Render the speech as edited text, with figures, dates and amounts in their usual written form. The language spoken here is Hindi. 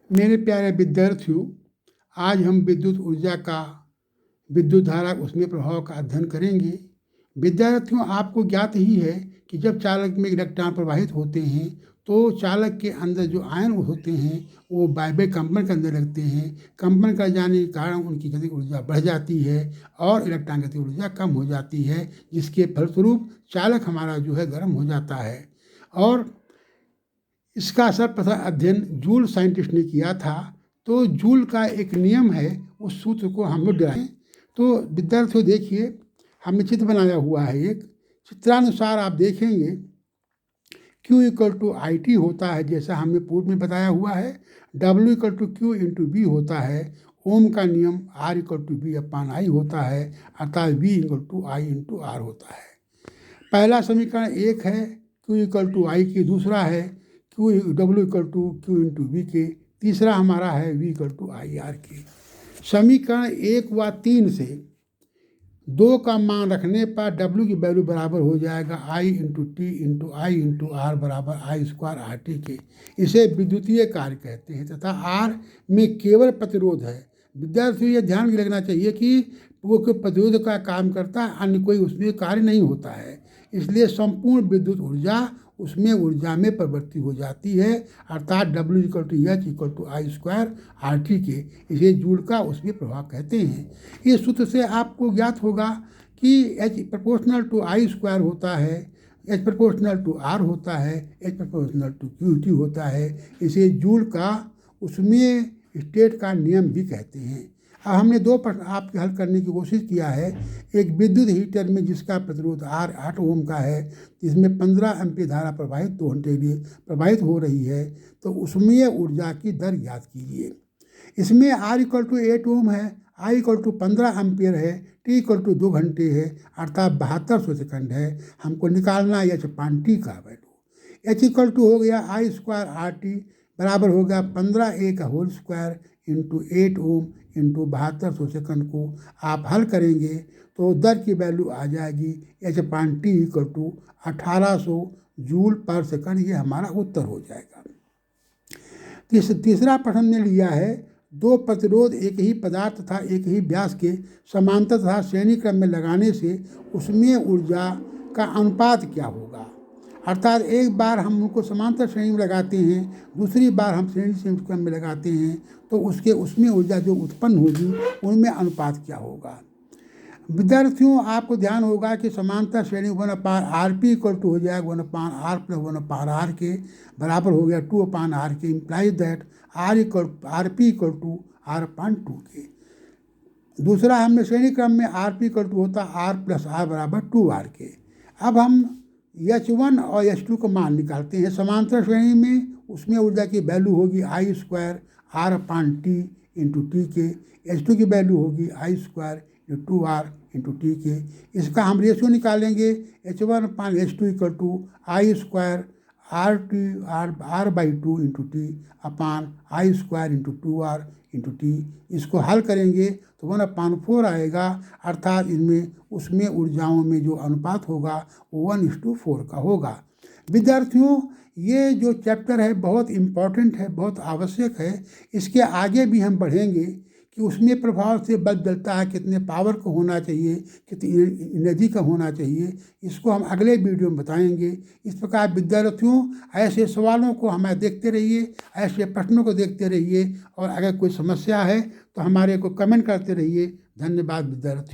मेरे प्यारे विद्यार्थियों, आज हम विद्युत ऊर्जा का विद्युत धारा उसमें प्रभाव का अध्ययन करेंगे। विद्यार्थियों, आपको ज्ञात ही है कि जब चालक में इलेक्ट्रॉन प्रवाहित होते हैं तो चालक के अंदर जो आयन होते हैं वो बार कंपन करने लगते हैं। कंपन कर जाने के कारण उनकी गतिज ऊर्जा बढ़ जाती है और इलेक्ट्रॉन गतिज ऊर्जा कम हो जाती है, जिसके फलस्वरूप चालक हमारा जो है गर्म हो जाता है। और इसका सर्वप्रथम अध्ययन जूल साइंटिस्ट ने किया था। तो जूल का एक नियम है, उस सूत्र को हम लोग डिराइव। तो विद्यार्थियों देखिए, हमने चित्र बनाया हुआ है। एक चित्रानुसार आप देखेंगे Q = IT होता है, जैसा हमने पूर्व में बताया हुआ है। W = Q × V होता है। ओम का नियम R = V/I होता है, अर्थात V = I × R होता है। पहला समीकरण एक है Q = I के, दूसरा है W = Q × V के, तीसरा हमारा है V = IR के। समीकरण 1 व 3 से 2 का मान रखने पर W की वैल्यू बराबर हो जाएगा I × T × I × R बराबर I² RT के। इसे विद्युतीय कार्य कहते हैं तथा R में केवल प्रतिरोध है। विद्यार्थियों, यह ध्यान रखना चाहिए कि वो प्रतिरोध का काम करता है, अन्य कोई उसमें कार्य नहीं होता है। इसलिए संपूर्ण विद्युत ऊर्जा उसमें ऊर्जा में परिवर्तित हो जाती है, अर्थात W = H = I² RT के। इसे जूल का उसमें प्रभाव कहते हैं। इस सूत्र से आपको ज्ञात होगा कि H = I² होता है, H = R होता है, H = QT होता है। इसे जूल का उसमें स्टेट का नियम भी कहते हैं। अब हमने 2 प्रश्न आपके हल करने की कोशिश किया है। एक विद्युत हीटर में जिसका प्रतिरोध R 8 ओम का है, जिसमें 15 एम्पीयर धारा प्रवाहित 2 घंटे के लिए प्रवाहित हो रही है, तो उसमें ऊर्जा की दर ज्ञात कीजिए। इसमें R = 8 ओम है, I = 15 एम्पीयर है, T = 2 घंटे है, अर्थात 7200 सेकंड है। हमको निकालना है H/T का वैल्यू। H = हो गया I² RT बराबर हो गया 15A² × 8 ओम × 7200 सेकंड को आप हल करेंगे तो दर की वैल्यू आ जाएगी H/T = 1800 जूल पर सेकंड। ये हमारा उत्तर हो जाएगा। तीसरा प्रश्न ने लिया है, 2 प्रतिरोध एक ही पदार्थ तथा एक ही व्यास के समांतर तथा श्रेणी क्रम में लगाने से उसमें ऊर्जा का अनुपात क्या होगा। अर्थात एक बार हम उनको समांतर श्रेणी में लगाते हैं, दूसरी बार हम श्रेणी क्रम में लगाते हैं, तो उसमें ऊर्जा जो उत्पन्न होगी उनमें अनुपात क्या होगा। विद्यार्थियों, आपको ध्यान होगा कि समांतर श्रेणी 1/RP = हो जाएगा 1/R + 1/R के बराबर हो गया 2/R के। इम्प्लाइज दैट RP = R/2 के। दूसरा हमने श्रेणी क्रम में RP = होता R + R बराबर 2R के। अब हम H1 और H2 का मान निकालते हैं। समांतर श्रेणी में उसमें ऊर्जा की वैल्यू होगी I² R/T × T के। H2 की वैल्यू होगी I² × 2R × T के। इसका हम रेशियो निकालेंगे। H1/H2 = I² R/2 × T अपान I² × 2R × T। इसको हल करेंगे तो 1/4 आएगा, अर्थात इनमें उसमें ऊर्जाओं में जो अनुपात होगा वो 1:4 का होगा। विद्यार्थियों, ये जो चैप्टर है बहुत इम्पॉर्टेंट है, बहुत आवश्यक है। इसके आगे भी हम बढ़ेंगे कि उसमें प्रभाव से बल्ब जलता है, कितने पावर का होना चाहिए, कितनी एनर्जी का होना चाहिए, इसको हम अगले वीडियो में बताएंगे। इस प्रकार विद्यार्थियों, ऐसे सवालों को हमें देखते रहिए, ऐसे प्रश्नों को देखते रहिए, और अगर कोई समस्या है तो हमारे को कमेंट करते रहिए। धन्यवाद विद्यार्थियों।